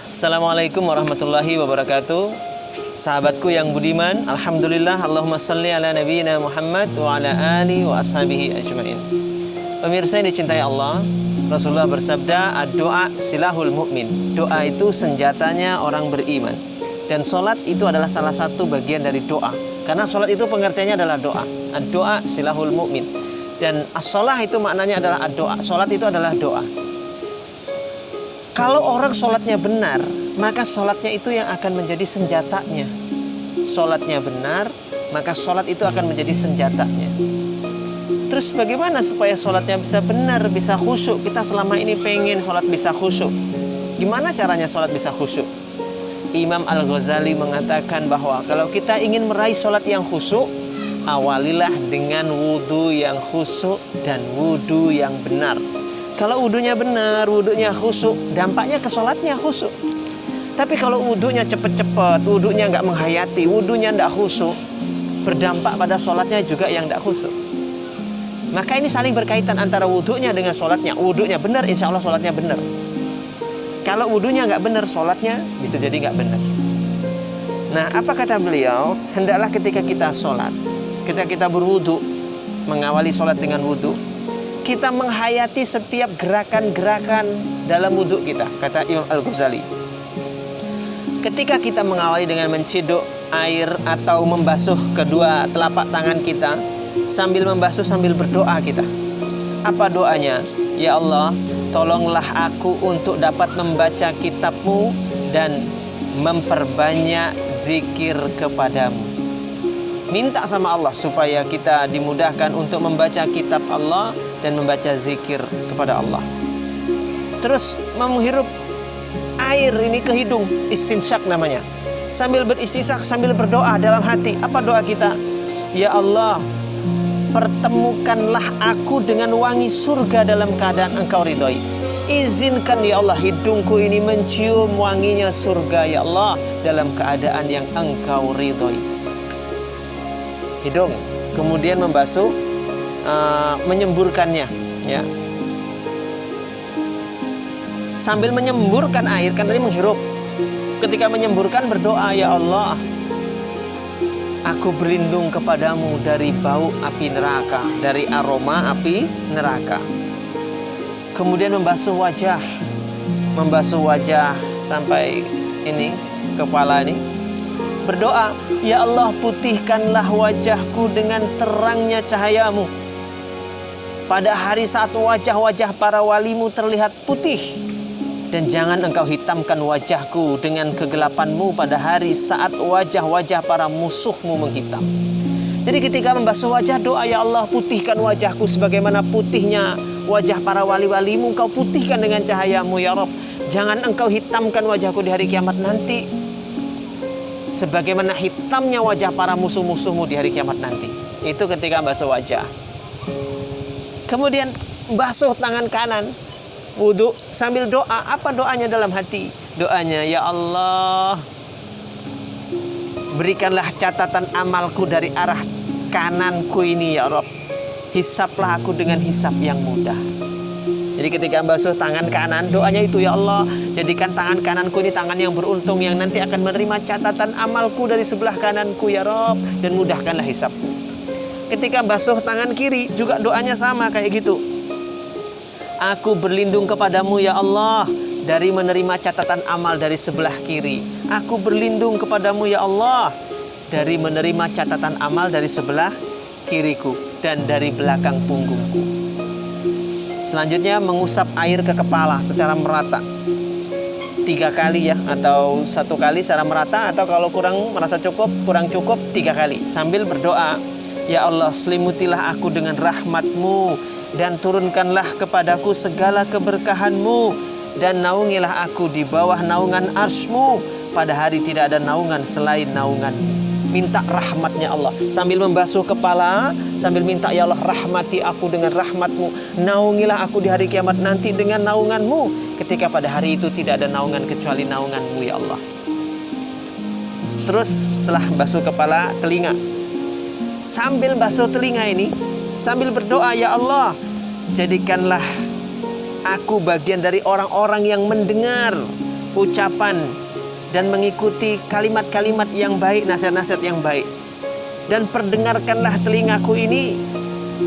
Assalamualaikum warahmatullahi wabarakatuh. Sahabatku yang budiman, alhamdulillah, Allahumma salli ala nabiyyina Muhammad wa ala alihi wa ashabihi ajmain. Pemirsa yang dicintai Allah, Rasulullah bersabda, ad-doa silahul mu'min. Doa itu senjatanya orang beriman. Dan sholat itu adalah salah satu bagian dari doa. Karena sholat itu pengertiannya adalah doa. Ad-doa silahul mu'min. Dan as-sholah itu maknanya adalah ad-doa. Sholat itu adalah doa. Kalau orang sholatnya benar, maka sholatnya itu yang akan menjadi senjatanya. Sholatnya benar, maka sholat itu akan menjadi senjatanya. Terus bagaimana supaya sholatnya bisa benar, bisa khusyuk? Kita selama ini pengen sholat bisa khusyuk. Gimana caranya sholat bisa khusyuk? Imam Al-Ghazali mengatakan bahwa kalau kita ingin meraih sholat yang khusyuk, awalilah dengan wudhu yang khusyuk dan wudhu yang benar. Kalau wudhunya benar, wudhunya khusyuk, dampaknya ke sholatnya khusyuk. Tapi kalau wudhunya cepet-cepet, wudhunya nggak menghayati, wudhunya nggak khusyuk, berdampak pada sholatnya juga yang nggak khusyuk. Maka ini saling berkaitan antara wudhunya dengan sholatnya. Wudhunya benar, insya Allah sholatnya benar. Kalau wudhunya nggak benar, sholatnya bisa jadi nggak benar. Nah, apa kata beliau? Hendaklah ketika kita sholat, ketika kita berwudhu, mengawali sholat dengan wudhu, kita menghayati setiap gerakan-gerakan dalam wudhu kita, kata Imam Al-Ghazali. Ketika kita mengawali dengan menciduk air atau membasuh kedua telapak tangan kita, sambil membasuh sambil berdoa kita. Apa doanya? Ya Allah, tolonglah aku untuk dapat membaca kitab-Mu dan memperbanyak zikir kepadamu. Minta sama Allah supaya kita dimudahkan untuk membaca kitab Allah dan membaca zikir kepada Allah. Terus menghirup air ini ke hidung, istinsyak namanya. Sambil beristinsyak, sambil berdoa dalam hati. Apa doa kita? Ya Allah, pertemukanlah aku dengan wangi surga dalam keadaan Engkau ridhoi. Izinkan ya Allah hidungku ini mencium wanginya surga ya Allah dalam keadaan yang Engkau ridhoi. Hidung, kemudian membasuh, menyemburkannya, ya. Sambil menyemburkan air, kan tadi menghirup. Ketika menyemburkan berdoa, ya Allah, aku berlindung kepadamu dari bau api neraka, dari aroma api neraka. Kemudian membasuh wajah sampai ini kepala ini. Berdoa, ya Allah putihkanlah wajahku dengan terangnya cahayamu. Pada hari saat wajah-wajah para walimu terlihat putih, dan jangan engkau hitamkan wajahku dengan kegelapanmu pada hari saat wajah-wajah para musuhmu menghitam. Jadi ketika membasuh wajah, doa, ya Allah putihkan wajahku sebagaimana putihnya wajah para wali-walimu, engkau putihkan dengan cahayamu ya Rabb. Jangan engkau hitamkan wajahku di hari kiamat nanti sebagaimana hitamnya wajah para musuh-musuhmu di hari kiamat nanti. Itu ketika basuh wajah. Kemudian basuh tangan kanan, wudhu sambil doa. Apa doanya dalam hati? Doanya, ya Allah, berikanlah catatan amalku dari arah kananku ini ya Rabb. Hisaplah aku dengan hisap yang mudah. Jadi ketika basuh tangan kanan, doanya itu, ya Allah, jadikan tangan kananku ini tangan yang beruntung yang nanti akan menerima catatan amalku dari sebelah kananku ya Rabb, dan mudahkanlah hisapku. Ketika basuh tangan kiri juga doanya sama kayak gitu. Aku berlindung kepadamu ya Allah dari menerima catatan amal dari sebelah kiri. Aku berlindung kepadamu ya Allah dari menerima catatan amal dari sebelah kiriku dan dari belakang punggungku. Selanjutnya mengusap air ke kepala secara merata 3 kali ya, atau 1 kali secara merata, atau kalau kurang cukup 3 kali sambil berdoa, ya Allah selimutilah aku dengan rahmat-Mu dan turunkanlah kepadaku segala keberkahan-Mu dan naungilah aku di bawah naungan arsy-Mu pada hari tidak ada naungan selain naungan-Mu. Minta rahmatnya Allah sambil membasuh kepala, sambil minta, ya Allah rahmati aku dengan rahmat-Mu, naungilah aku di hari kiamat nanti dengan naungan-Mu, ketika pada hari itu tidak ada naungan kecuali naungan-Mu ya Allah. Terus setelah basuh kepala, telinga, sambil basuh telinga ini sambil berdoa, ya Allah jadikanlah aku bagian dari orang-orang yang mendengar ucapan dan mengikuti kalimat-kalimat yang baik, nasihat-nasihat yang baik. Dan perdengarkanlah telingaku ini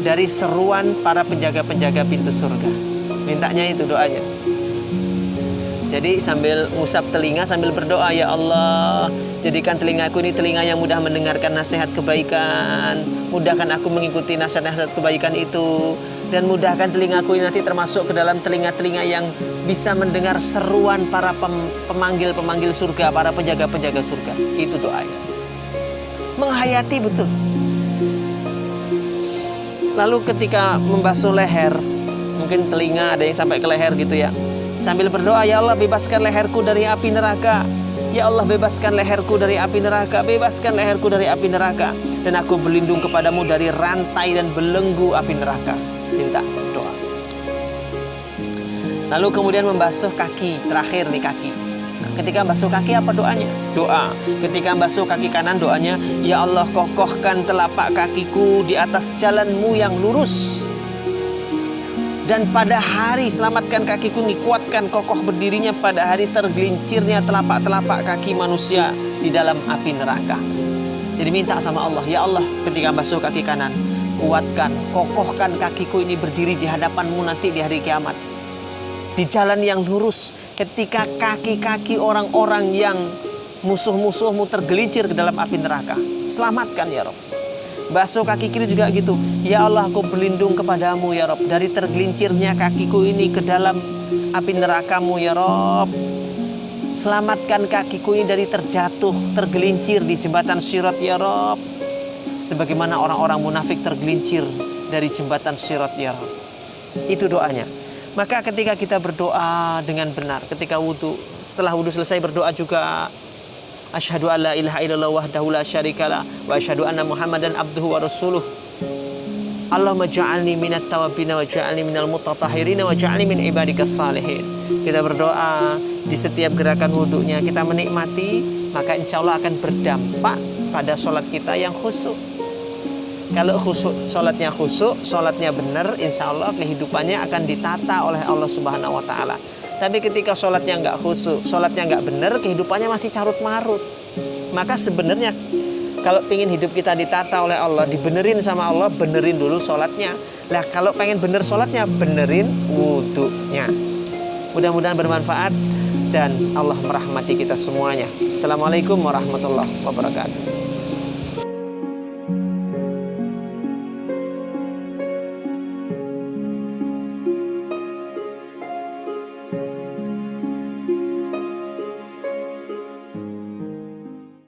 dari seruan para penjaga-penjaga pintu surga. Mintanya itu doanya. Jadi sambil ngusap telinga sambil berdoa, ya Allah, jadikan telingaku ini telinga yang mudah mendengarkan nasihat kebaikan. Mudahkan aku mengikuti nasihat-nasihat kebaikan itu. Dan mudahkan telingaku ini nanti termasuk ke dalam telinga-telinga yang bisa mendengar seruan para pemanggil-pemanggil surga, para penjaga-penjaga surga. Itu doanya. Menghayati betul. Lalu ketika membasuh leher, mungkin telinga ada yang sampai ke leher gitu ya, sambil berdoa, ya Allah bebaskan leherku dari api neraka. Ya Allah bebaskan leherku dari api neraka. Bebaskan leherku dari api neraka. Dan aku berlindung kepadamu dari rantai dan belenggu api neraka. Minta doa. Lalu kemudian membasuh kaki. Terakhir nih kaki. Nah, ketika membasuh kaki apa doanya? Doa. Ketika membasuh kaki kanan doanya, ya Allah kokohkan telapak kakiku di atas jalanmu yang lurus. Dan pada hari selamatkan kakiku ini, kuatkan kokoh berdirinya pada hari tergelincirnya telapak-telapak kaki manusia di dalam api neraka. Jadi minta sama Allah, ya Allah ketika basuh kaki kanan, kuatkan, kokohkan kakiku ini berdiri di hadapanmu nanti di hari kiamat. Di jalan yang lurus ketika kaki-kaki orang-orang yang musuh-musuhmu tergelincir ke dalam api neraka. Selamatkan ya Rabb. Basuh kaki kiri juga gitu. Ya Allah aku berlindung kepadamu ya Rabb dari tergelincirnya kakiku ini ke dalam api nerakamu ya Rabb. Selamatkan kakiku ini dari terjatuh, tergelincir di jembatan Sirat ya Rabb. Sebagaimana orang-orang munafik tergelincir dari jembatan Sirat ya Rabb. Itu doanya. Maka ketika kita berdoa dengan benar, ketika wudhu, setelah wudhu selesai berdoa juga, asyhadu alla ilaha illallah wahdahu la syarikalah wa asyhadu anna Muhammadan abduhu wa rasuluh. Allahumma ja'alni minat tawabina wa ja'alni minal mutatahhirina wa ja'alni min ibadikas salihin. Kita berdoa di setiap gerakan wudhunya, kita menikmati, maka insya Allah akan berdampak pada sholat kita yang khusyuk. Kalau khusyuk, sholatnya khusyuk, sholatnya benar, insya Allah kehidupannya akan ditata oleh Allah Subhanahu wa Ta'ala. Tapi ketika sholatnya nggak khusyuk, sholatnya nggak benar, kehidupannya masih carut marut. Maka sebenarnya kalau pengen hidup kita ditata oleh Allah, dibenerin sama Allah, benerin dulu sholatnya. Nah kalau pengen bener sholatnya, benerin wudhunya. Mudah-mudahan bermanfaat dan Allah merahmati kita semuanya. Assalamualaikum warahmatullahi wabarakatuh.